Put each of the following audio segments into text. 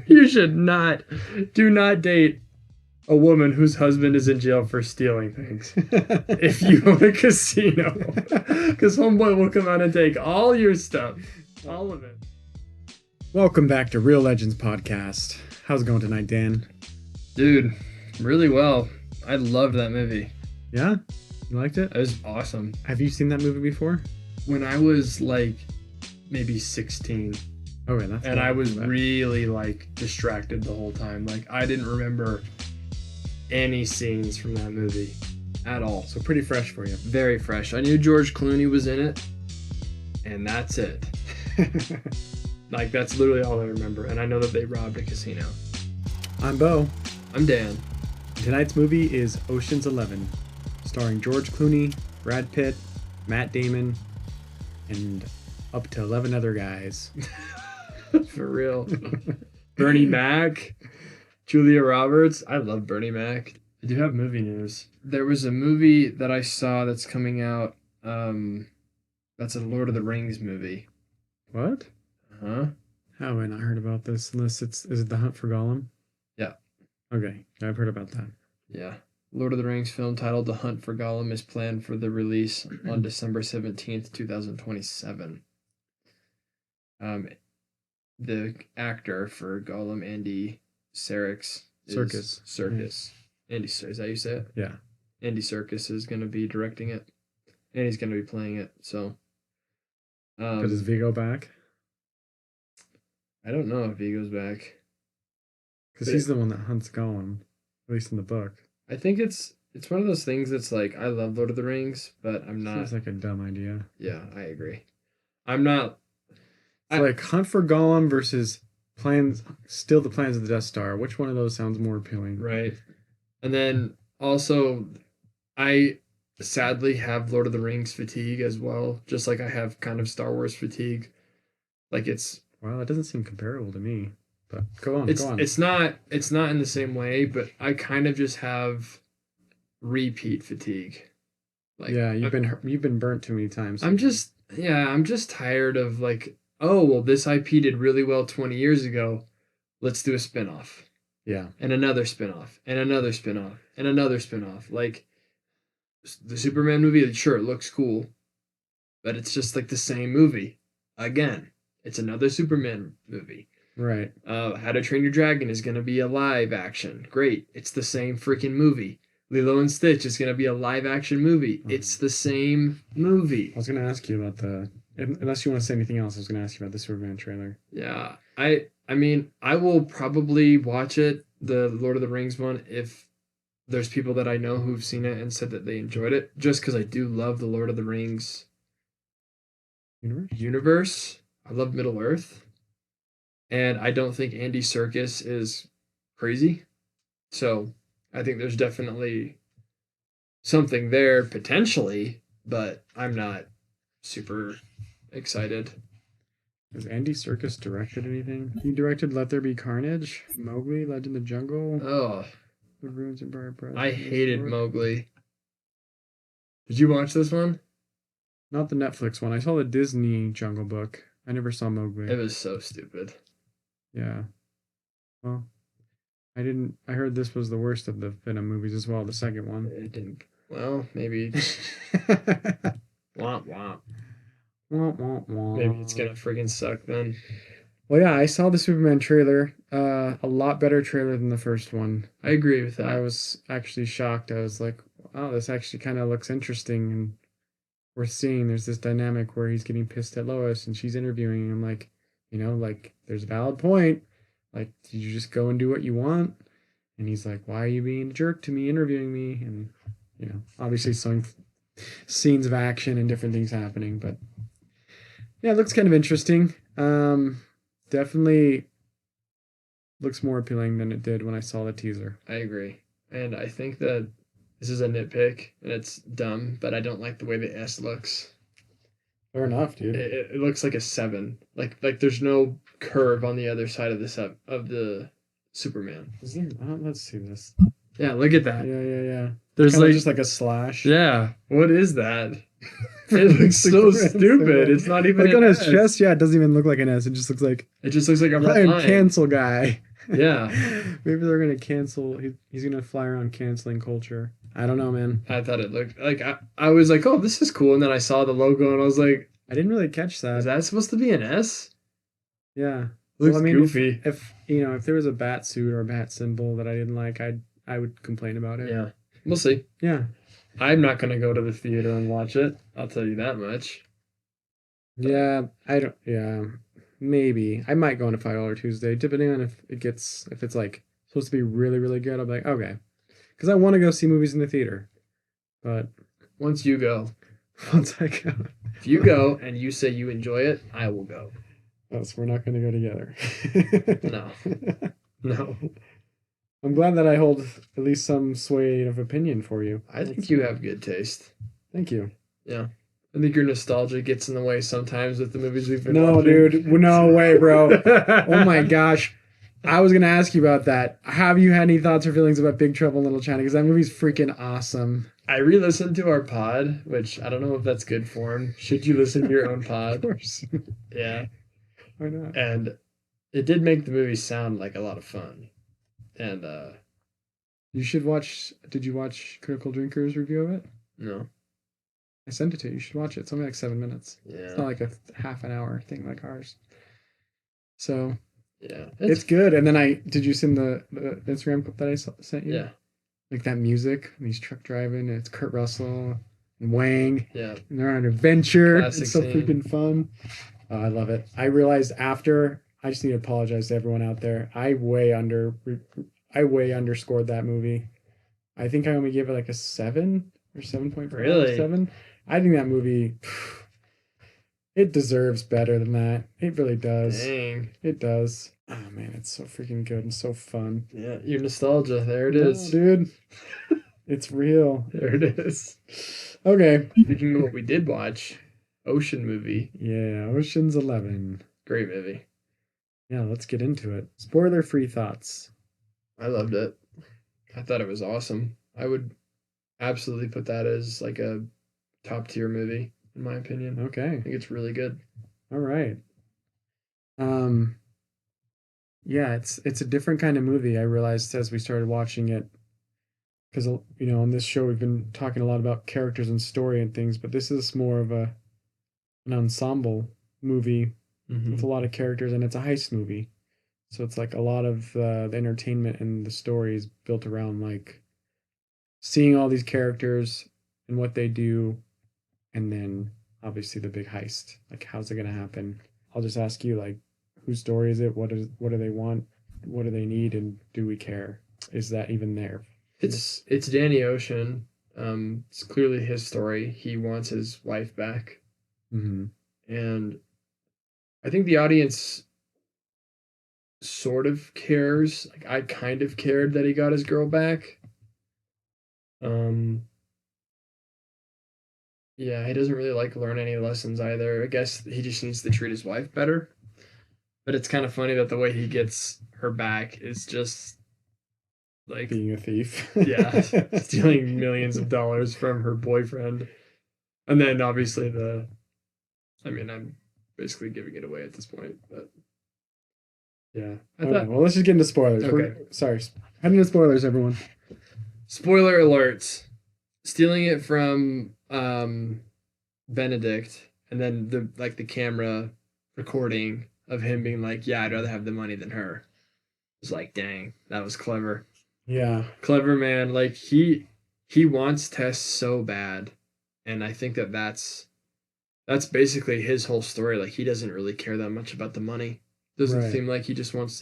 You should not. Do not date a woman whose husband is in jail for stealing things. If you own a casino, because homeboy will come out and take all your stuff, all of it. Welcome back to Real Legends Podcast. How's it going tonight, Dan? Dude, really well. I loved that movie. Yeah? You liked it? It was awesome. Have you seen that movie before? When I was like maybe 16. Okay, that's and I was really like distracted the whole time. Like I didn't remember any scenes from that movie at all. So pretty fresh for you. Very fresh. I knew George Clooney was in it, and that's it. Like that's literally all I remember. And I know that they robbed a casino. I'm Bo. I'm Dan. Tonight's movie is Ocean's 11, starring George Clooney, Brad Pitt, Matt Damon, and up to 11 other guys. For real. Bernie Mac, Julia Roberts. I love Bernie Mac. I do have movie news. There was a movie that I saw that's coming out. That's a Lord of the Rings movie. What? Huh? How have I not heard about this? Unless is it The Hunt for Gollum? Yeah. Okay, I've heard about that. Yeah. Lord of the Rings film titled The Hunt for Gollum is planned for the release on December 17th, 2027. The actor for Gollum, Andy Serkis. Serkis. Andy, is that how you say it? Yeah. Andy Serkis is going to be directing it, and he's going to be playing it. So, but is Viggo back? I don't know if Viggo's back, because he's the one that hunts Gollum, at least in the book. I think it's one of those things that's like I love Lord of the Rings, but I'm not. Seems like a dumb idea. Yeah, I agree. I'm not. It's like Hunt for Gollum versus steal the plans of the Death Star. Which one of those sounds more appealing? Right. And then also, I sadly have Lord of the Rings fatigue as well, just like I have kind of Star Wars fatigue. Like it's. Wow, that doesn't seem comparable to me. But go on. It's not in the same way, but I kind of just have repeat fatigue. Like yeah, you've been burnt too many times. I'm just tired of like, oh well, this IP did really well 20 years ago. Let's do a spinoff. Yeah. And another spinoff, and another spinoff, and another spinoff. Like the Superman movie, sure, it looks cool, but it's just like the same movie again. It's another Superman movie. Right. How to Train Your Dragon is going to be a live action. Great. It's the same freaking movie. Lilo and Stitch is going to be a live action movie. It's the same movie. I was going to ask you about unless you want to say anything else, I was going to ask you about the Superman trailer. Yeah. I mean, I will probably watch it, the Lord of the Rings one, if there's people that I know who've seen it and said that they enjoyed it, just because I do love the Lord of the Rings universe. I love Middle Earth. And I don't think Andy Serkis is crazy. So I think there's definitely something there potentially, but I'm not super excited. Has Andy Serkis directed anything? He directed Let There Be Carnage, Mowgli, Legend of the Jungle. Oh. The Ruins of Briar Breath. I hated Mowgli. Did you watch this one? Not the Netflix one. I saw the Disney Jungle Book. I never saw Mowgli. It was so stupid. Yeah. Well, I heard this was the worst of the Venom movies as well, the second one. It didn't. Well, maybe. Womp womp. Womp womp womp. Maybe it's gonna friggin' suck then. Well, yeah, I saw the Superman trailer. A lot better trailer than the first one. I agree with that. I was actually shocked. I was like, wow, this actually kind of looks interesting and worth seeing. There's this dynamic where he's getting pissed at Lois and she's interviewing him like, like there's a valid point. Like, did you just go and do what you want? And he's like, why are you being a jerk to me, interviewing me? And, obviously some scenes of action and different things happening. But, yeah, it looks kind of interesting. Definitely looks more appealing than it did when I saw the teaser. I agree. And I think that this is a nitpick, and it's dumb, but I don't like the way the S looks. Fair enough, dude. It looks like a 7. Like there's no curve on the other side of the Superman. Is there? Let's see this. Yeah, look at that. Yeah. There's Kind of like just like a slash. yeah. What is that? It looks so stupid. It's not even like an on his S. chest. Yeah, it doesn't even look like an S. It just looks like It just looks like a red I am line. cancel guy. Yeah. Maybe they're gonna cancel. He's gonna fly around canceling culture. I don't know, man. I thought it looked like I was like, oh, this is cool, and then I saw the logo and I was like, I didn't really catch is that. that supposed to be an S? Yeah. Looks Well, I mean, goofy. if you know, if there was a bat suit or a bat symbol that I didn't like, I would complain about it. Yeah, we'll see. Yeah. I'm not gonna go to the theater and watch it. I'll tell you that much. Yeah, I don't. Yeah, maybe I might go on a $5 Tuesday, depending on if it's like supposed to be really really good. I'll be like, okay, because I want to go see movies in the theater. But Once you go, once I go, if you go and you say you enjoy it, I will go. else we're not going to go together. No, no. I'm glad that I hold at least some sway of opinion for you. I think you have good taste. Thank you. Yeah. I think your nostalgia gets in the way sometimes with the movies we've been No, watching. dude, no way, bro. Oh my gosh. I was gonna ask you about that. Have you had any thoughts or feelings about Big Trouble in Little China? Because that movie's freaking awesome. I re-listened to our pod, which I don't know if that's good form. Should you listen to your own Of pod? course. Yeah. Why not? And it did make the movie sound like a lot of fun. And You should watch. Did you watch Critical Drinker's review of it? no. I sent it to you. You should watch it. It's only like 7 minutes. Yeah. It's not like a half an hour thing like ours. So Yeah. it's good. And then did you send the Instagram clip that I sent you? Yeah. Like that music, and he's truck driving, and it's Kurt Russell and Wang, Yeah. and they're on an adventure. Classic It's so scene. freaking fun. Oh, I love it. I realized after, I just need to apologize to everyone out there. I way underscored that movie. I think I only gave it like a 7 or 7.5. Really? 7. I think that movie, it deserves better than that. It really does. Dang. It does. Oh man, it's so freaking good and so fun. Yeah. Your nostalgia. There it No, is. dude. It's real. There it is. Okay. Speaking of what we did watch, Ocean movie. Yeah, Ocean's 11. Great movie. Yeah, let's get into it. Spoiler-free thoughts. I loved it. I thought it was awesome. I would absolutely put that as like a top tier movie, in my opinion. I Okay. think it's really good. All right. Yeah, it's a different kind of movie. I realized as we started watching it, because on this show we've been talking a lot about characters and story and things, but this is more of an ensemble movie with a lot of characters, and it's a heist movie. So it's like a lot of the entertainment and the story is built around like seeing all these characters and what they do, and then obviously the big heist. Like, how's it gonna happen? I'll just ask you, like, whose story is it? What do they want? What do they need? And do we care? Is that even there? It's Danny Ocean. It's clearly his story. He wants his wife back, Mm-hmm. and I think the audience sort of cares. Like I kind of cared that he got his girl back. Yeah, he doesn't really like learn any lessons either. I guess he just needs to treat his wife better. But it's kind of funny that the way he gets her back is just like Being a thief. yeah, stealing millions of dollars from her boyfriend. And then obviously I'm basically giving it away at this point, but yeah. Okay, well, let's just get into spoilers. Okay. Sorry. Heading into spoilers, everyone. Spoiler alerts. Stealing it from Benedict, and then the camera recording of him being like, yeah, I'd rather have the money than her. It's like, dang, that was clever. Yeah. Clever man. Like he wants Tess so bad, and I think that's basically his whole story. Like he doesn't really care that much about the money. Doesn't Right. seem like he just wants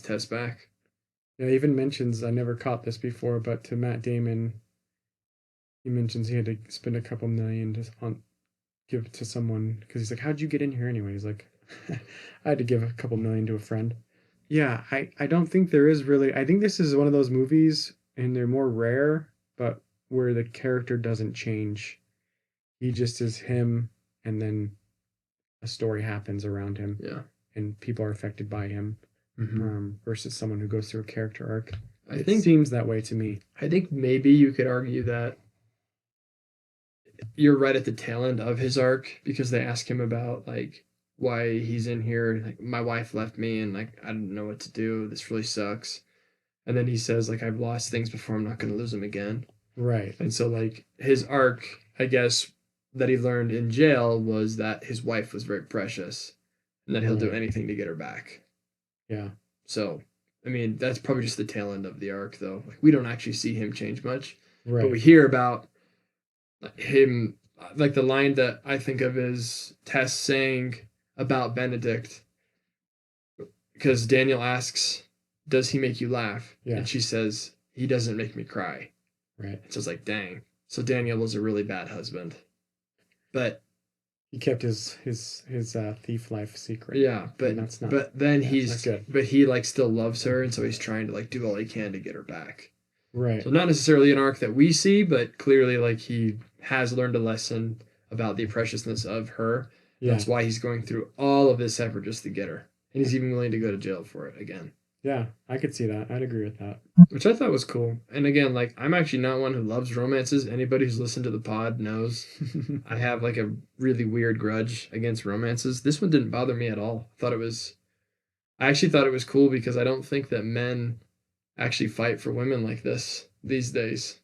Tess back. Yeah, he even mentions, I never caught this before, but to Matt Damon, he mentions he had to spend a couple million to give to someone because he's like, how'd you get in here anyway? He's like, I had to give a couple million to a friend. Yeah, I don't think there is really. I think this is one of those movies, and they're more rare, but where the character doesn't change. He just is him, and then a story happens around him, Yeah. and people are affected by him, versus someone who goes through a character arc. I It think seems that way to me. I think maybe you could argue that you're right at the tail end of his arc because they ask him about like why he's in here. Like my wife left me and like I don't know what to do. This really sucks. And then he says like I've lost things before. I'm not going to lose them again. Right. And so like his arc, I guess, that he learned in jail was that his wife was very precious and that he'll do Right. anything to get her back. Yeah. So I mean that's probably just the tail end of the arc though. Like we don't actually see him change much, but Right. we hear about him, like the line that I think of is Tess saying about Benedict because Daniel asks, "Does he make you laugh?" Yeah. And she says, "He doesn't make me cry." Right. So it's like, dang. So Daniel was a really bad husband, but He kept his thief life secret. yeah, and that's not. but then Yeah, he's not good. but he like still loves her, and so he's trying to like do all he can to get her back. Right. So not necessarily an arc that we see, but clearly like he has learned a lesson about the preciousness of her. Yeah. That's why he's going through all of this effort just to get her. And he's even willing to go to jail for it again. Yeah, I could see that. I'd agree with that. Which I thought was cool. And again, like I'm actually not one who loves romances. Anybody who's listened to the pod knows I have like a really weird grudge against romances. This one didn't bother me at all. I actually thought it was cool because I don't think that men actually fight for women like this these days.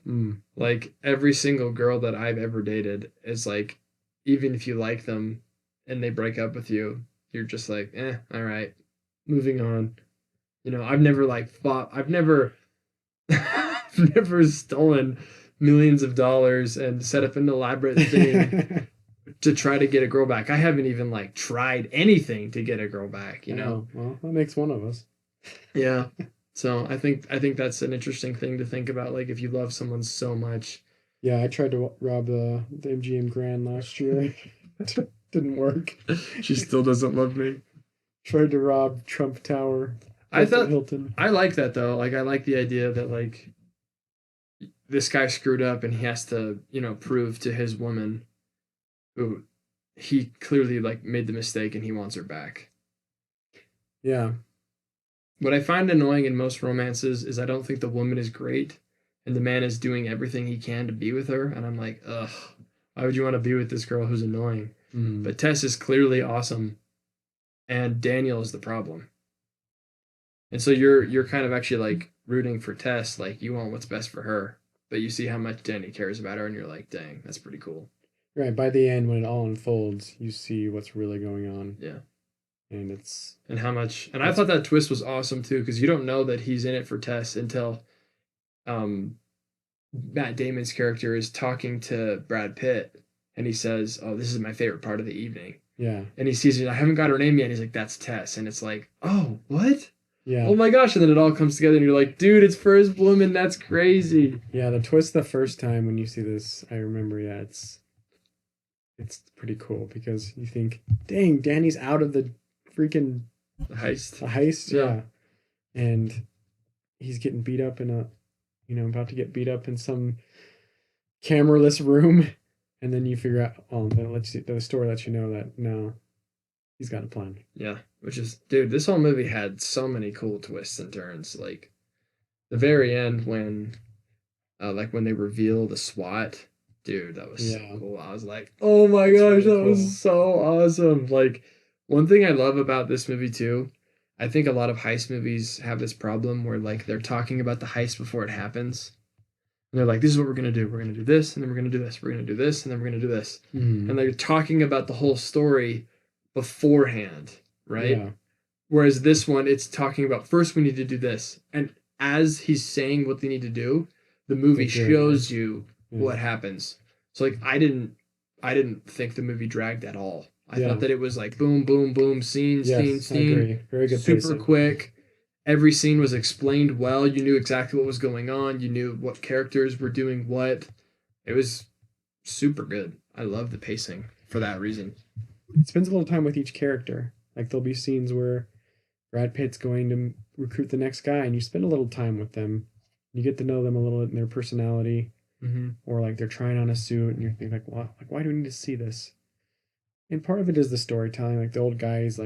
Mm. Like every single girl that I've ever dated is like, even if you like them and they break up with you, you're just like, all right, moving on. You know, I've never like fought. I've never, I've never stolen millions of dollars and set up an elaborate thing to try to get a girl back. I haven't even like tried anything to get a girl back. You know. Oh, well, that makes one of us. Yeah. So I think that's an interesting thing to think about. Like if you love someone so much. Yeah, I tried to rob the MGM Grand last year. Didn't work. She still doesn't love me. Tried to rob Trump Tower. I thought Hilton. I like that though. Like I like the idea that like this guy screwed up and he has to, prove to his woman who he clearly like made the mistake and he wants her back. Yeah. What I find annoying in most romances is I don't think the woman is great and the man is doing everything he can to be with her and I'm like, ugh, why would you want to be with this girl who's annoying? Mm. But Tess is clearly awesome and Daniel is the problem. And so you're kind of actually like rooting for Tess, like you want what's best for her, but you see how much Danny cares about her, and you're like, dang, that's pretty cool. Right. By the end, when it all unfolds, you see what's really going on. Yeah. And how much, and I thought that twist was awesome too, because you don't know that he's in it for Tess until, Matt Damon's character is talking to Brad Pitt, and he says, "Oh, this is my favorite part of the evening." Yeah. And he sees it. I haven't got her name yet. And he's like, "That's Tess," and it's like, "Oh, what?" Yeah. Oh my gosh. And then it all comes together and you're like, dude, it's First Blooming. That's crazy. Yeah, the twist the first time when you see this, I remember, yeah, it's pretty cool because you think, dang, Danny's out of the freaking heist. Yeah. And he's getting beat up about to get beat up in some cameraless room. And then you figure out, the story lets you know that no, he's got a plan. Yeah, which is, dude, this whole movie had so many cool twists and turns. Like the very end when they reveal the SWAT, dude, that was so cool. I was like, oh my gosh, that was so awesome. Like one thing I love about this movie too, I think a lot of heist movies have this problem where like they're talking about the heist before it happens. And they're like, this is what we're going to do. We're going to do this, and then we're going to do this. We're going to do this, and then we're going to do this. Mm. And they're talking about the whole story beforehand, right? Yeah. Whereas this one, it's talking about first we need to do this. And as he's saying what they need to do, the movie shows you what happens. So like I didn't think the movie dragged at all. I thought that it was like boom, boom, boom, scene. I agree. Very good. Super pacing. Quick. Every scene was explained well. You knew exactly what was going on. You knew what characters were doing what. It was super good. I love the pacing for that reason. It spends a little time with each character. Like there'll be scenes where Brad Pitt's going to recruit the next guy, and you spend a little time with them. You get to know them a little bit in their personality, or like they're trying on a suit, and you're thinking like, "What? Like, why do we need to see this?" And part of it is the storytelling. Like the old guy is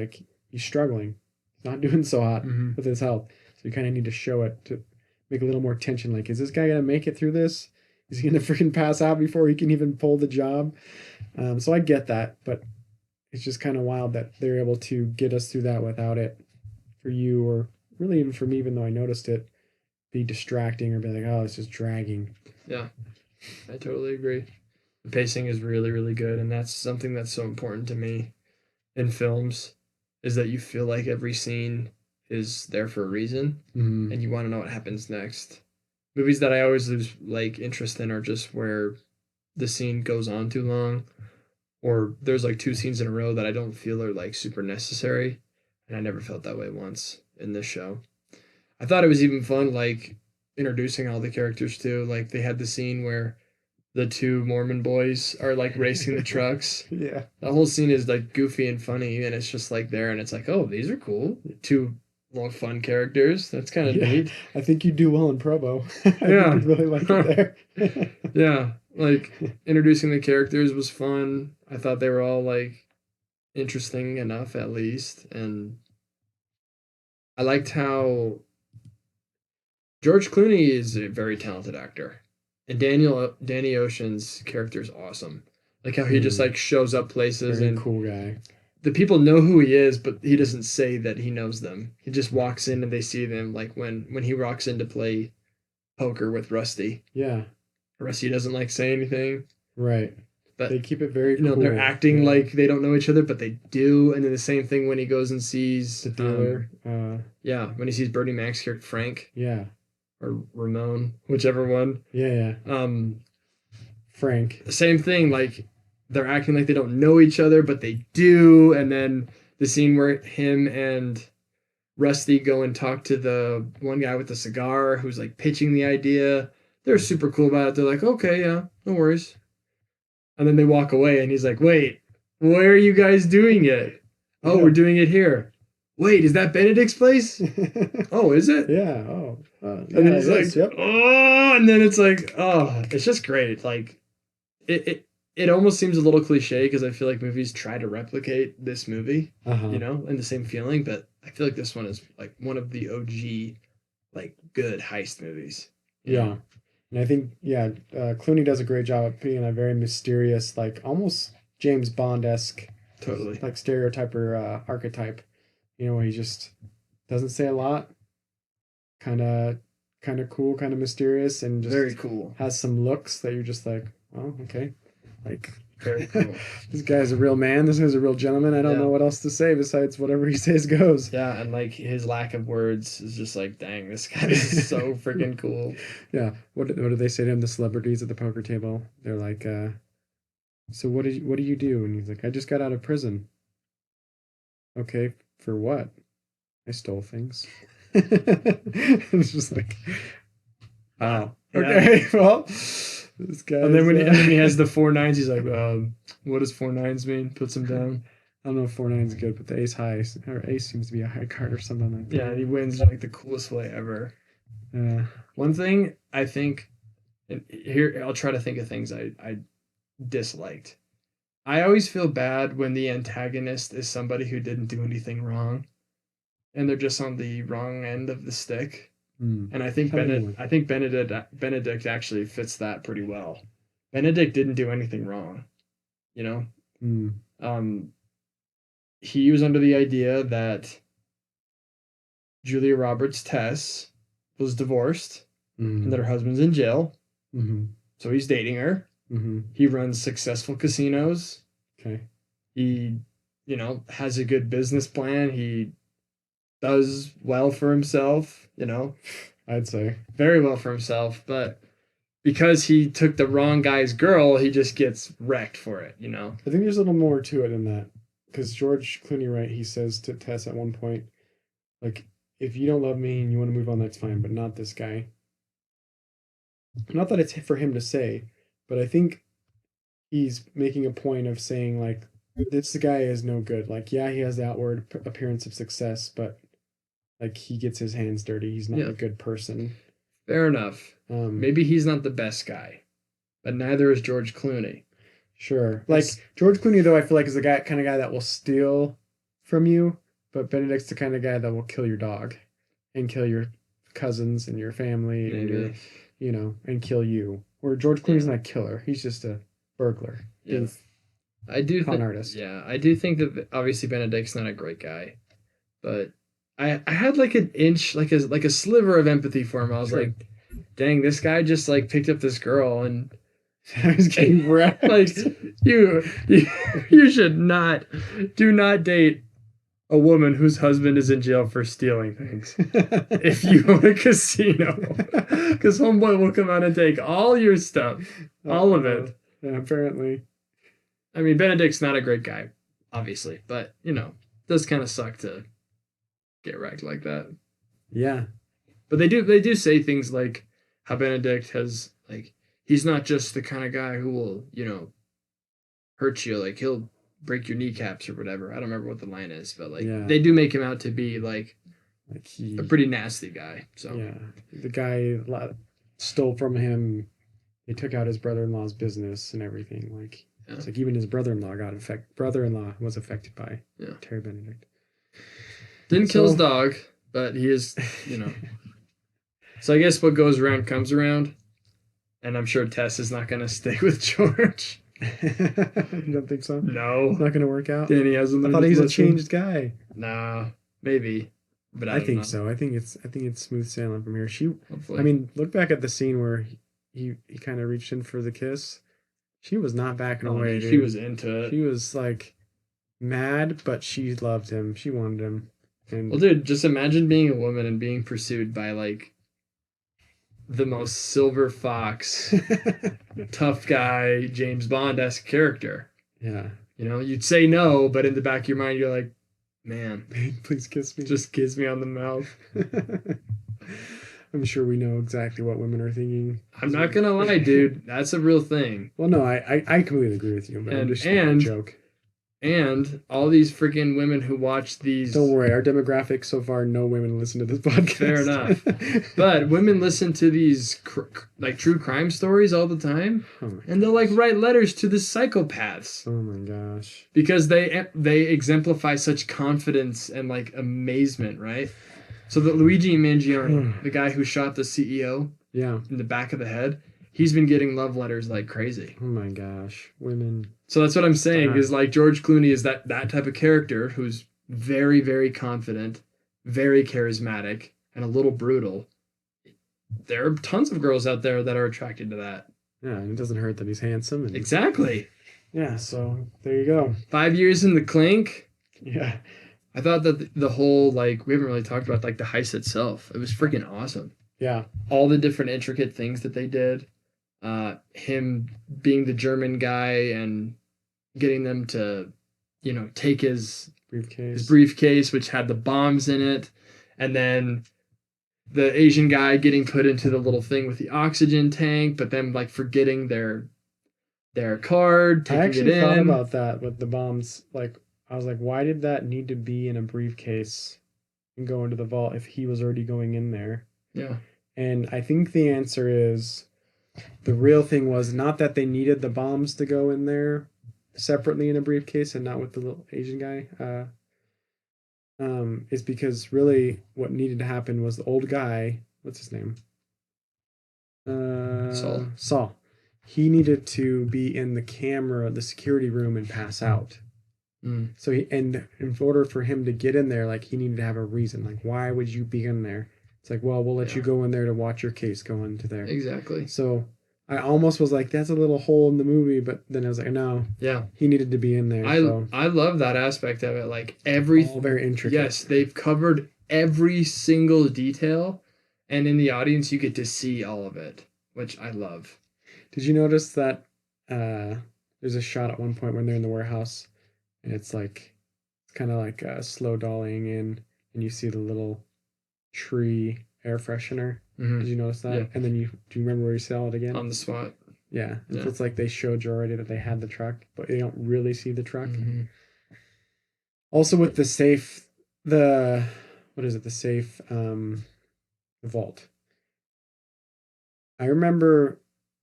struggling, he's not doing so hot with his health, so you kind of need to show it make a little more tension. Like, is this guy gonna make it through this? Is he gonna freaking pass out before he can even pull the job? So I get that, but it's just kind of wild that they're able to get us through that without it for you, or really even for me, even though I noticed it, be distracting or be like, oh, it's just dragging. Yeah, I totally agree. The pacing is really, really good, and that's something that's so important to me in films, is that you feel like every scene is there for a reason, Mm-hmm. and you want to know what happens next. Movies that I always lose like interest in are just where the scene goes on too long, or there's like two scenes in a row that I don't feel are like super necessary, and I never felt that way once in this show. I thought it was even fun, like introducing all the characters too. Like they had the scene where the two Mormon boys are like racing the trucks. Yeah. The whole scene is like goofy and funny, and it's just like there, and it's like, oh, these are cool. Two long fun characters. That's kind of Yeah. neat. I think you do well in Provo. I think Yeah. you'd really like it there. Yeah, like introducing the characters was fun. I thought they were all like interesting enough at least, and I liked how George Clooney is a very talented actor, and Danny Ocean's character is awesome. Like how he just Hmm. like shows up places Very and cool guy. the people know who he is, but he doesn't say that he knows them. He just walks in and they see them. Like when he walks in to play poker with Rusty. Yeah. Rusty doesn't like say anything, Right. but They keep it very you know they're cool. acting Yeah. like they don't know each other, but they do. And then the same thing when he goes and sees The dealer. yeah, when he sees Bernie Mac's character Frank Yeah. or Ramon, whichever one. Yeah. Frank. Same thing. Like they're acting like they don't know each other, but they do. And then the scene where him and Rusty go and talk to the one guy with the cigar who's like pitching the idea. They're super cool about it. They're like, okay, yeah, no worries. And then they walk away, and he's like, wait, where are you guys doing it? Oh, Yeah. we're doing it here. Wait, is that Benedict's place? Oh, is it? Yeah. Oh. And then he's like, yep. oh, and then it's like, oh, it's just great. Like, it almost seems a little cliche because I feel like movies try to replicate this movie, Uh-huh. you know, and the same feeling. But I feel like this one is like one of the OG, like good heist movies. you Yeah. know? And I think, Clooney does a great job of being a very mysterious, like almost James Bond-esque, Totally. like stereotype or archetype. Where he just doesn't say a lot, kind of cool, kind of mysterious, and just Very cool. has some looks that you're just like, oh, okay, like Very cool. this guy's a real man. This guy's a real gentleman. I don't Yeah. know what else to say besides whatever he says goes. Yeah, and like his lack of words is just like, dang, this guy is so freaking cool. Yeah. What do they say to him? The celebrities at the poker table. They're like, so what do you do? And he's like, I just got out of prison. Okay, for what? I stole things. It's just like, wow. Yeah. Okay, well, this guy. And then when he has the 4 9s, he's like, what does 4 9s mean? Puts him down. I don't know if 4 9 is good, but the ace high or ace seems to be a high card or something like that. Yeah, and he wins like the coolest way ever. One thing I think, and here I'll try to think of things I disliked. I always feel bad when the antagonist is somebody who didn't do anything wrong, and they're just on the wrong end of the stick. And I think Tell me more. Benedict actually fits that pretty well. Benedict didn't do anything wrong, you know. He was under the idea that Julia Roberts Tess was divorced and that her husband's in jail, so he's dating her. He runs successful casinos. Okay. He, has a good business plan. He does well for himself, I'd say. very well for himself, but because he took the wrong guy's girl, he just gets wrecked for it, I think there's a little more to it than that. Because George Clooney, right, he says to Tess at one point, like, if you don't love me and you want to move on, that's fine, but not this guy. Not that it's for him to say, but I think he's making a point of saying, like, this guy is no good. Like, yeah, he has the outward appearance of success, but, like, he gets his hands dirty. He's not Yeah. a good person. Fair enough. Maybe he's not the best guy, but neither is George Clooney. Sure. Like, George Clooney, though, I feel like is the kind of guy that will steal from you, but Benedict's the kind of guy that will kill your dog and kill your cousins and your family and your, maybe. and kill you. Where George Clooney's Yeah. not a killer. He's just a burglar. Yeah. He's I do con think, artist. yeah, I do think that obviously Benedict's not a great guy, but I had like an inch, like a sliver of empathy for him. I was Sure. like, dang, this guy just like picked up this girl and He's getting wrecked. like you, you you should not do not date a woman whose husband is in jail for stealing things. If you own a casino, because homeboy will come out and take all your stuff, all of it. Yeah, apparently. I mean, Benedict's not a great guy, obviously, but it does kind of suck to get wrecked like that. Yeah. But they do say things like how Benedict has like he's not just the kind of guy who will hurt you, like he'll break your kneecaps or whatever. I don't remember what the line is, but like Yeah. they do make him out to be like he, a pretty nasty guy. So yeah, the guy stole from him. He took out his brother-in-law's business and everything. Like it's like even his brother-in-law was affected by Terry Benedict. Didn't kill his dog, but he is, So I guess what goes around comes around, and I'm sure Tess is not going to stay with George. You don't think so? No, it's not going to work out. Danny hasn't. I thought he's a changed guy. Nah, maybe, but I think so. I think it's smooth sailing from here. Hopefully. I mean, look back at the scene where he kind of reached in for the kiss. She was not backing away. Dude, she was into it. She was like mad, but she loved him. She wanted him. And well, dude, just imagine being a woman and being pursued by like the most silver fox, tough guy, James Bond-esque character. Yeah. You'd say no, but in the back of your mind, you're like, man, please kiss me. Just kiss me on the mouth. I'm sure we know exactly what women are thinking. I'm not gonna lie, dude. That's a real thing. Well, no, I completely agree with you, but I'm just a joke. And all these freaking women who watch these. Don't worry, our demographic so far, no women listen to this podcast. Fair enough. But women listen to these like true crime stories all the time, and they'll like write letters to the psychopaths. Oh my gosh! Because they exemplify such confidence and like amazement, right? So the Luigi Mangione, the guy who shot the CEO, in the back of the head, he's been getting love letters like crazy. Oh my gosh, women. So that's what I'm saying is like George Clooney is that type of character who's very, very confident, very charismatic, and a little brutal. There are tons of girls out there that are attracted to that. Yeah, and it doesn't hurt that he's handsome. Exactly. Yeah, so there you go. 5 years in the clink. Yeah. I thought that the whole, like, we haven't really talked about, like, the heist itself. It was freaking awesome. Yeah. All the different intricate things that they did. Him being the German guy and getting them to, take his briefcase, which had the bombs in it. And then the Asian guy getting put into the little thing with the oxygen tank, but then, like, forgetting their card, taking it in. I actually thought about that with the bombs, like, I was like, why did that need to be in a briefcase and go into the vault if he was already going in there? Yeah. And I think the answer is the real thing was not that they needed the bombs to go in there separately in a briefcase and not with the little Asian guy. Is because really what needed to happen was the old guy, what's his name? Saul. He needed to be in the security room and pass out. So in order for him to get in there, like he needed to have a reason. Like, why would you be in there? It's like, well, we'll let you go in there to watch your case go into there. Exactly. So I almost was like, that's a little hole in the movie, but then I was like, no. Yeah. He needed to be in there. I love that aspect of it. Like all very intricate. Yes, they've covered every single detail, and in the audience you get to see all of it, which I love. Did you notice that there's a shot at one point when they're in the warehouse? And it's kind of like slow dollying in, and you see the little tree air freshener. Mm-hmm. Did you notice that? Yeah. And then do you remember where you saw it again? On the spot. Yeah. So it's like they showed you already that they had the truck, but you don't really see the truck. Mm-hmm. Also with the safe, the safe, the vault. I remember,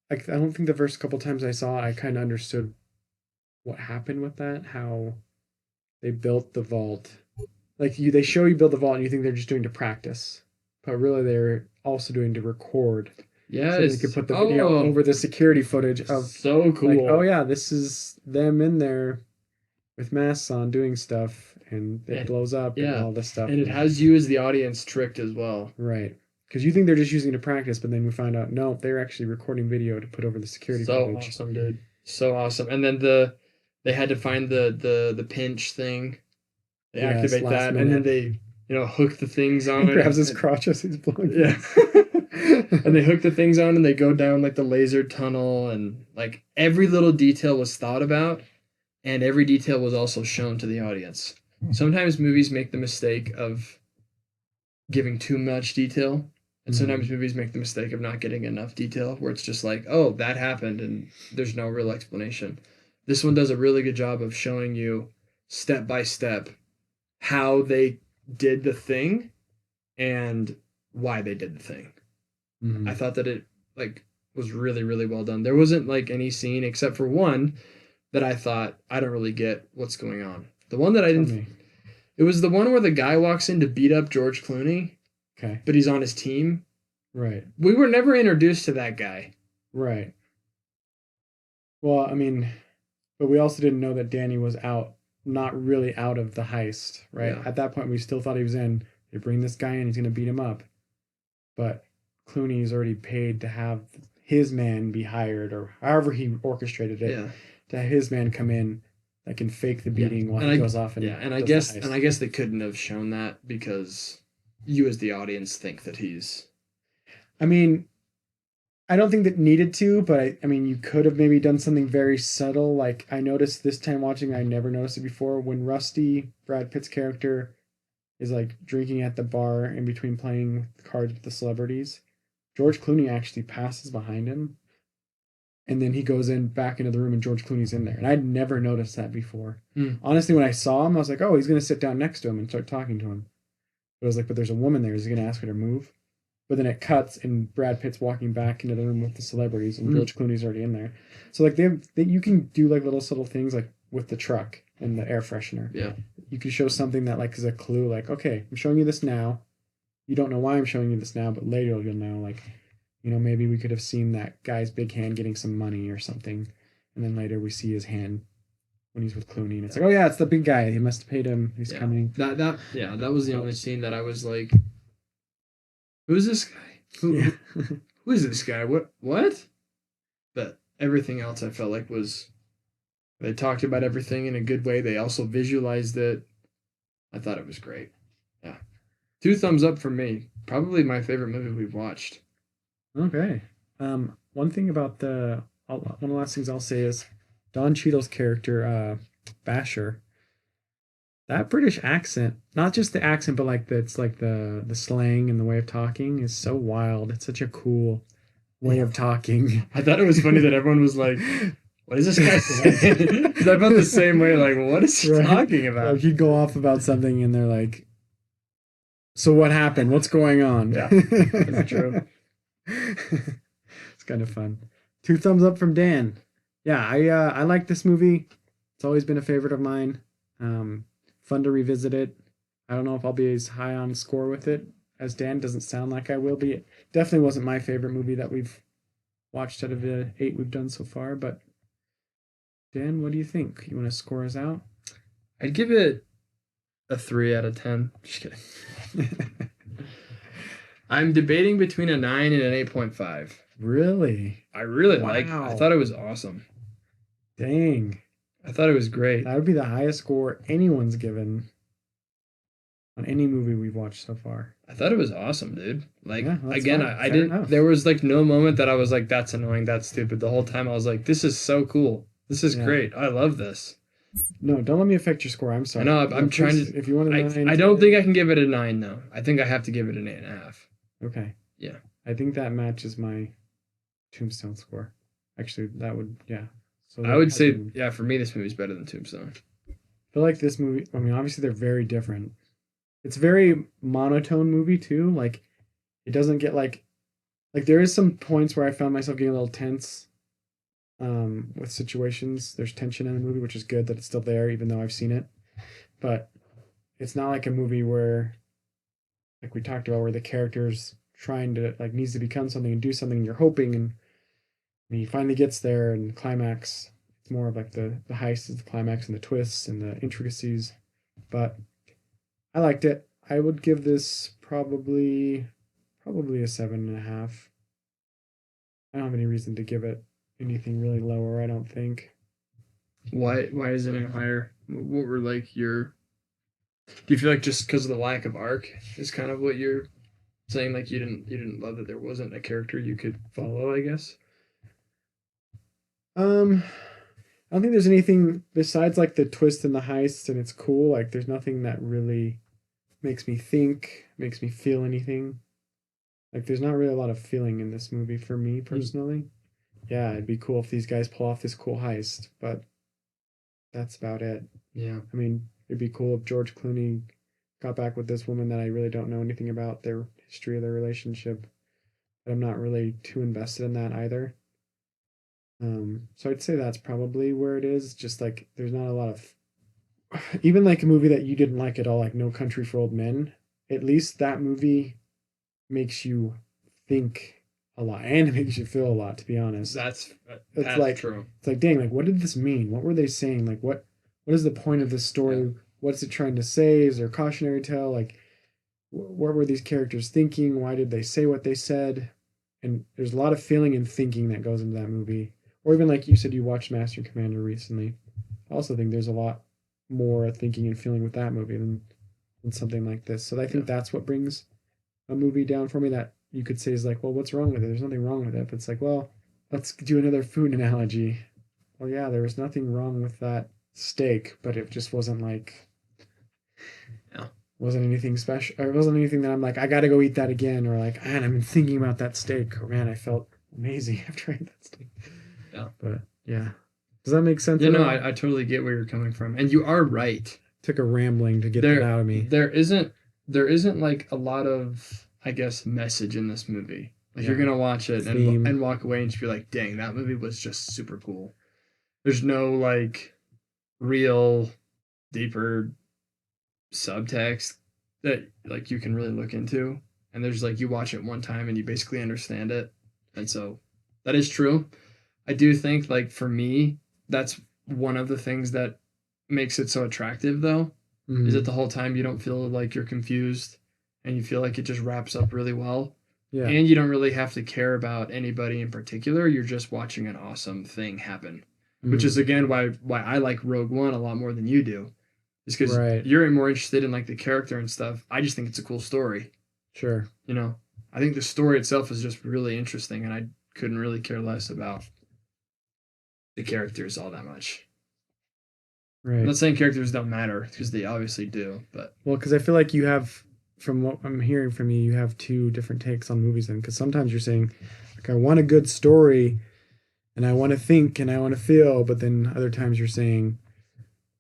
I don't think the first couple times I saw it, I kind of understood what happened with that, how they built the vault. Like they show you build the vault and you think they're just doing to practice. but really they're also doing to record. So they could Yes. put the video Oh, over the security footage of so like, oh cool. yeah, this is them in there with masks on doing stuff and it And blows up and yeah, all this stuff. and it And has you as the audience tricked as well. right. Because you think they're just using it to practice, but then we find out no, they're actually recording video to put over the security So footage. awesome, dude. So awesome. And then they had to find the pinch thing. They Yes, activate last that, and then minute. they hook the things He on, grabs his crotch as he's blowing. yeah, and they hook the things on, and they go down like the laser tunnel, and like every little detail was thought about, and every detail was also shown to the audience. Sometimes movies make the mistake of giving too much detail, and sometimes movies make the mistake of not getting enough detail, where it's just like, oh, that happened, and there's no real explanation. This one does a really good job of showing you step by step how they did the thing and why they did the thing. I thought that it like was really really well done. There wasn't like any scene except for one that I thought I don't really get what's going on. The one that I Tell didn't me. It was the one where the guy walks in to beat up George Clooney, Okay. but he's on his team. Right. We were never introduced to that guy. Right. Well, I mean, but we also didn't know that Danny was out, not really out of the heist, right? Yeah. At that point, we still thought he was in. They bring this guy in, he's going to beat him up. But Clooney's already paid to have his man be hired, or however he orchestrated it, Yeah. to have his man come in that can fake the Yeah. beating while And he I goes off and yeah, and does the heist. I guess they couldn't have shown that because you as the audience think that he's I mean, I don't think that needed to, but I mean, you could have maybe done something very subtle. Like I noticed this time watching, I never noticed it before. When Rusty, Brad Pitt's character, is like drinking at the bar in between playing cards with the celebrities, George Clooney actually passes behind him, and then he goes in back into the room, and George Clooney's in there. And I'd never noticed that before. Honestly, when I saw him, I was like, oh, he's gonna sit down next to him and start talking to him. But I was like, but there's a woman there. Is he gonna ask her to move? But then it cuts and Brad Pitt's walking back into the room with the celebrities and George Clooney's already in there. So like you can do like little subtle things like with the truck and the air freshener. Yeah. You can show something that like is a clue like, okay, I'm showing you this now. You don't know why I'm showing you this now, but later you'll know like, maybe we could have seen that guy's big hand getting some money or something. And then later we see his hand when he's with Clooney and it's like, oh yeah, it's the big guy. He must have paid him. He's coming. That was the only scene that I was like, who's this guy? Yeah. Who is this guy? What? But everything else I felt like was they talked about everything in a good way. They also visualized it. I thought it was great. Yeah. 2 thumbs up from me. Probably my favorite movie we've watched. Okay. One thing about one of the last things I'll say is Don Cheadle's character, Basher. That British accent, not just the accent, but like it's like the slang and the way of talking is so wild. It's such a cool way of talking. I thought it was funny that everyone was like, what is this guy saying? Because I felt the same way, like, what is he talking about? Like he'd go off about something and they're like, so what happened? What's going on? Yeah, that's true. It's kind of fun. 2 thumbs up from Dan. Yeah, I like this movie. It's always been a favorite of mine. Fun to revisit it. I don't know if I'll be as high on score with it as Dan. Doesn't sound like I will be. It definitely wasn't my favorite movie that we've watched out of the 8 we've done so far. But Dan, what do you think? You want to score us out? I'd give it a 3 out of 10. Just kidding. I'm debating between a 9 and an 8.5. Really? I really liked it. I thought it was awesome. Dang. I thought it was great. That would be the highest score anyone's given on any movie we've watched so far. I thought it was awesome, dude. Like, Yeah, again, fine. I Fair didn't, enough. there was like no moment that I was like, that's annoying, that's stupid. The whole time I was like, this is so cool. This is Yeah. great. I love this. No, don't let me affect your score. I'm sorry. I know, No, I'm trying please, to, if you want a 9, I don't think I can give it a 9, though. I think I have to give it an 8.5. Okay. Yeah. I think that matches my Tombstone score. Actually, that would, yeah. So I would say, I yeah, for me, this movie's better than Tombstone. feel like this movie, I mean, obviously they're very different. It's a very monotone movie too. Like it doesn't get like there is some points where I found myself getting a little tense with situations. There's tension in the movie, which is good that it's still there, even though I've seen it. But it's not like a movie where like we talked about, where the character's trying to like needs to become something and do something, and you're hoping, and he finally gets there, and the climax. It's more of like the heist is the climax and the twists and the intricacies. But I liked it. I would give this probably a 7.5. I don't have any reason to give it anything really lower, I don't think. Why isn't it higher? What were like your? Do you feel like just because of the lack of arc is kind of what you're saying? Like you didn't love that there wasn't a character you could follow, I guess. Um, I don't think there's anything besides like the twist and the heist, and it's cool. Like there's nothing that really makes me think, makes me feel anything. Like there's not really a lot of feeling in this movie for me personally. Yeah, it'd be cool if these guys pull off this cool heist, but that's about it. Yeah. I mean, it'd be cool if George Clooney got back with this woman that I really don't know anything about their history of their relationship. But I'm not really too invested in that either. So I'd say that's probably where it is. Just like there's not a lot of even like a movie that you didn't like at all, like No Country for Old Men. At least that movie makes you think a lot and it makes you feel a lot. To be honest, it's That's like true. it's like dang, like what did this mean? What were they saying? Like what is the point of this story? Yeah. What's it trying to say? Is there a cautionary tale? Like what were these characters thinking? Why did they say what they said? And there's a lot of feeling and thinking that goes into that movie. Or even like you said, you watched Master and Commander recently. I also think there's a lot more thinking and feeling with that movie than something like this. So I think that's what brings a movie down for me that you could say is like, well, what's wrong with it? There's nothing wrong with it. But it's like, well, let's do another food analogy. Well, yeah, there was nothing wrong with that steak, but it just wasn't like Yeah. wasn't anything special. Or it wasn't anything that I'm like, I gotta go eat that again, or like, man, I've been thinking about that steak, or man, I felt amazing after I ate that steak. Yeah. But yeah. Does that make sense? You know, I totally get where you're coming from. And you are right. Took a rambling to get that out of me. There isn't like a lot of, I guess, message in this movie. Like you're gonna watch it and walk away and just be like, dang, that movie was just super cool. There's no like real deeper subtext that like you can really look into. And there's like you watch it one time and you basically understand it. And so that is true. I do think like for me, that's one of the things that makes it so attractive though, is that the whole time you don't feel like you're confused and you feel like it just wraps up really well. Yeah. And you don't really have to care about anybody in particular. You're just watching an awesome thing happen. Which is again why I like Rogue One a lot more than you do. Is because you're more interested in like the character and stuff. I just think it's a cool story. Sure. You know, I think the story itself is just really interesting, and I couldn't really care less about the characters all that much. Right. I'm not saying characters don't matter because they obviously do, but well, because I feel like you have, from what I'm hearing from you, you have two different takes on movies. Then, because sometimes you're saying, like, I want a good story, and I want to think and I want to feel, but then other times you're saying,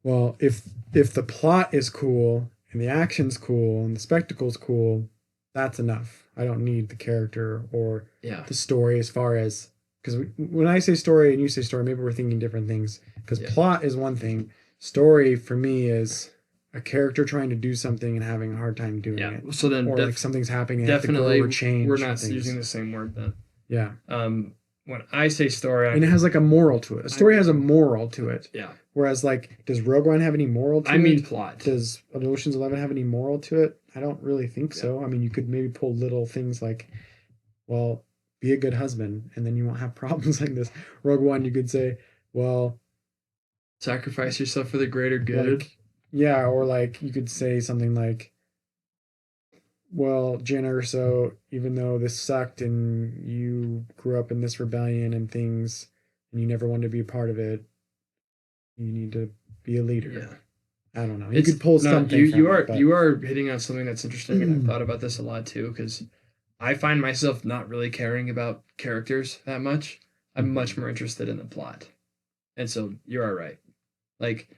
well, if the plot is cool and the action's cool and the spectacle's cool, that's enough. I don't need the character or the story as far as, because when I say story and you say story, maybe we're thinking different things. Because plot is one thing. Story for me is a character trying to do something and having a hard time doing it. So then, or like something's happening. And definitely, or change. We're not using the same word then. Yeah. When I say story, and it has like a moral to it. A story has a moral to it. Yeah. Whereas, like, does Rogue One have any moral to it? I mean, plot. Does Ocean's 11 have any moral to it? I don't really think so. I mean, you could maybe pull little things like, well, be a good husband, and then you won't have problems like this. Rogue One, you could say, well, sacrifice yourself for the greater good. Like, yeah, or like you could say something like, well, Jen Urso, even though this sucked and you grew up in this rebellion and things, and you never wanted to be a part of it, you need to be a leader. Yeah. I don't know. You could pull something. You are hitting on something that's interesting, and I've thought about this a lot too, because I find myself not really caring about characters that much. I'm much more interested in the plot, and so you are right. Like,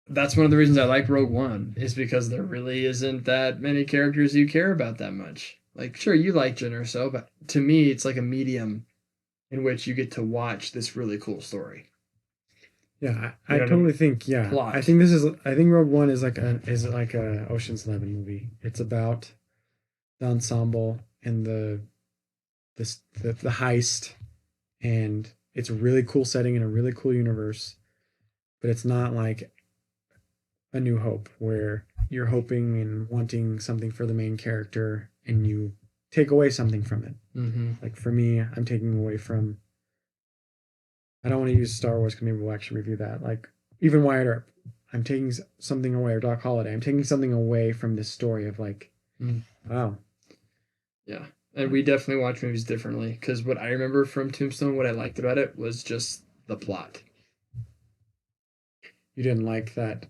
that's one of the reasons I like Rogue One, is because there really isn't that many characters you care about that much. Like, sure, you like Jyn Erso, but to me, it's like a medium in which you get to watch this really cool story. Yeah, You I know what I totally mean? think, yeah. Plot. I think Rogue One is like a Ocean's 11 movie. It's about the ensemble and the heist, and it's a really cool setting and a really cool universe, but it's not like A New Hope where you're hoping and wanting something for the main character and you take away something from it. Mm-hmm. Like for me, I'm taking away from. I don't want to use Star Wars because maybe we'll actually review that. Like even Wyatt Earp, I'm taking something away, or Doc Holliday. I'm taking something away from this story of like, Mm. wow, Yeah. And we definitely watch movies differently because what I remember from Tombstone, what I liked about it was just the plot. you didn't like that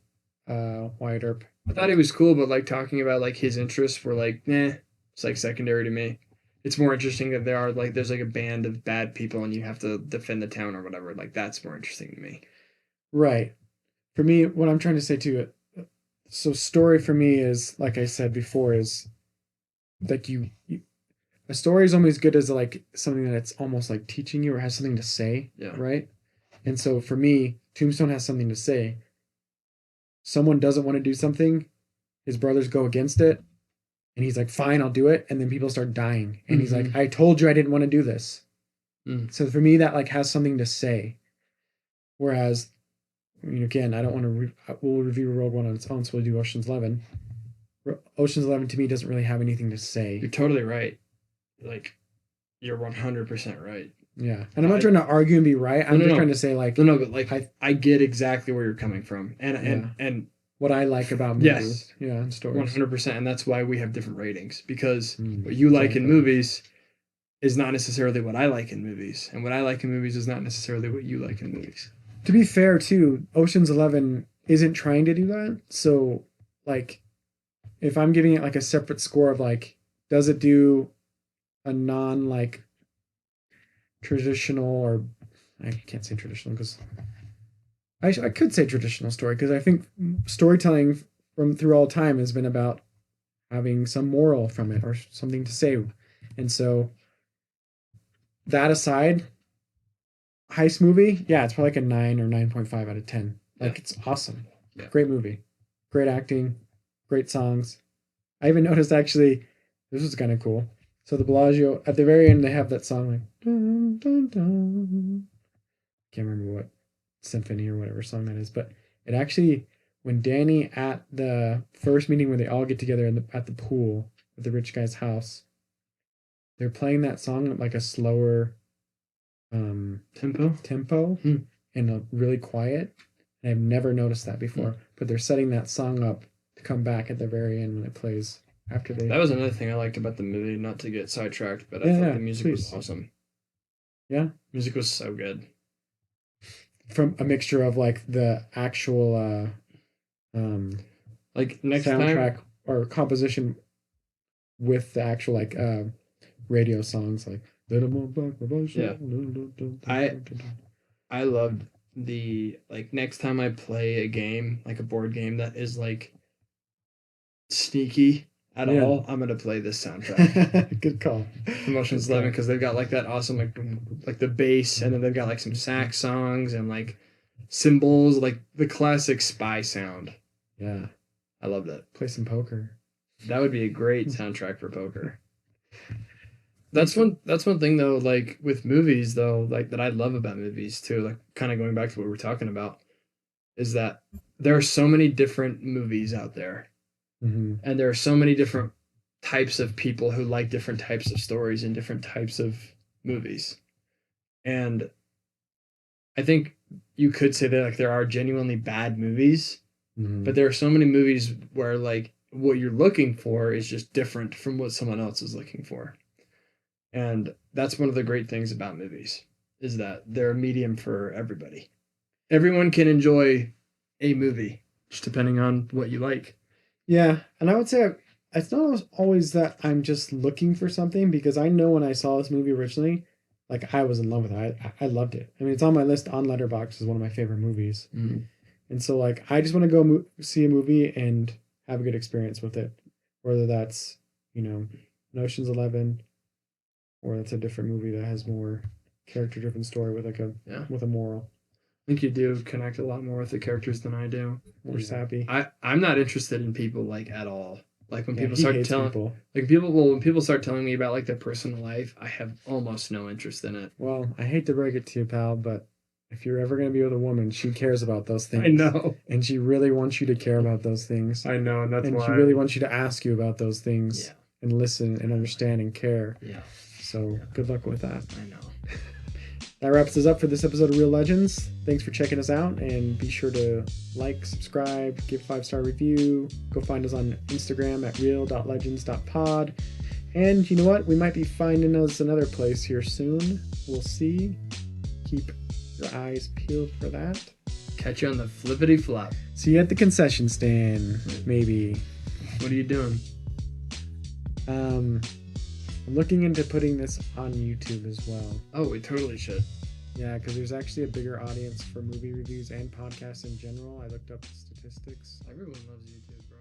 Wyatt Earp. I thought it was cool, but like talking about like his interests were like, nah, it's like secondary to me. It's more interesting that there's like a band of bad people and you have to defend the town or whatever. Like that's more interesting to me. Right. For me, what I'm trying to say to it, so story for me is like I said before, is like a story is almost good as like something that's almost like teaching you or has something to say, Yeah. right? And so for me, Tombstone has something to say. Someone doesn't want to do something, his brothers go against it, and he's like, "Fine, I'll do it." And then people start dying, and he's like, Mm-hmm. "I told you I didn't want to do this." Mm. So for me, that like has something to say. Whereas, I mean, again, I don't want to. We'll review Rogue One on its own, so we'll do Ocean's 11. Ocean's 11 to me doesn't really have anything to say. You're totally right. Like you're 100% right. Yeah, and I'm not I trying to argue and be right. no I'm no just trying no to say like, no no, but like I I get exactly where you're coming from, and yeah, what I like about yes, movies, yeah, and stories. 100%, and that's why we have different ratings because what you like in Exactly. movies is not necessarily what I like in movies, and what I like in movies is not necessarily what you like in movies. To be fair, too, Ocean's 11 isn't trying to do that. So, like, if I'm giving it like a separate score of like, does it do a non like traditional or I can't say traditional because I could say traditional story because I think storytelling from through all time has been about having some moral from it or something to say. And so that aside, heist movie, yeah, it's probably like a 9 or 9.5 out of 10. Yeah, Like it's awesome. yeah. Great movie. Great acting, great songs. I even noticed actually this was kind of cool. So the Bellagio at the very end they have that song like dun, dun, dun. Can't remember what symphony or whatever song that is, but it actually when Danny at the first meeting where they all get together at the pool at the rich guy's house, they're playing that song at like a slower tempo Hmm. and really quiet. And I've never noticed that before, but they're setting that song up to come back at the very end when it plays after they. That was another thing I liked about the movie, not to get sidetracked, but I Yeah, thought yeah, the music was please. awesome. Yeah, Music was so good. from a mixture of like the actual Like next time, soundtrack or composition with the actual like radio songs like little more black yeah, I I loved the like next time I play a game, like a board game that is like sneaky at yeah. all, I'm gonna play this soundtrack Good call. from Ocean's Good 11 call. because they've got like that awesome like the bass, and then they've got like some sax songs and like cymbals, like the classic spy sound. Yeah, I love that. play some poker. That would be a great soundtrack for poker. That's one thing though, like with movies though, like that I love about movies too, like kind of going back to what we were talking about, is that there are so many different movies out there. Mm-hmm. And there are so many different types of people who like different types of stories and different types of movies. And I think you could say that like there are genuinely bad movies, Mm-hmm. but there are so many movies where like what you're looking for is just different from what someone else is looking for. And that's one of the great things about movies is that they're a medium for everybody. Everyone can enjoy a movie just depending on what you like. Yeah, and I would say it's not always that I'm just looking for something because I know when I saw this movie originally, like I was in love with it. I loved it. I mean, it's on my list on Letterboxd as one of my favorite movies. Mm. And so like I just want to go see a movie and have a good experience with it, whether that's an Ocean's 11 or that's a different movie that has more character driven story with like a Yeah. with a moral. think you do connect a lot more with the characters than I do. Or sappy. I'm not interested in people like at all. Like when people he start hates telling people. when people start telling me about like their personal life, I have almost no interest in it. Well, I hate to break it to you, pal, but if you're ever going to be with a woman, she cares about those things. I know. And she really wants you to care about those things. I know, and that's And why she really wants you to ask you about those things. Yeah. And listen and understand and care. Yeah. So good luck with that. I know. That wraps us up for this episode of Real Legends. Thanks for checking us out, and be sure to like, subscribe, give a 5-star review. Go find us on Instagram at real.legends.pod. And you know what? We might be finding us another place here soon. We'll see. Keep your eyes peeled for that. Catch you on the flippity flop. See you at the concession stand, maybe. What are you doing? I'm looking into putting this on YouTube as well. Oh, we totally should. Yeah, because there's actually a bigger audience for movie reviews and podcasts in general. I looked up statistics. Everyone loves YouTube, bro.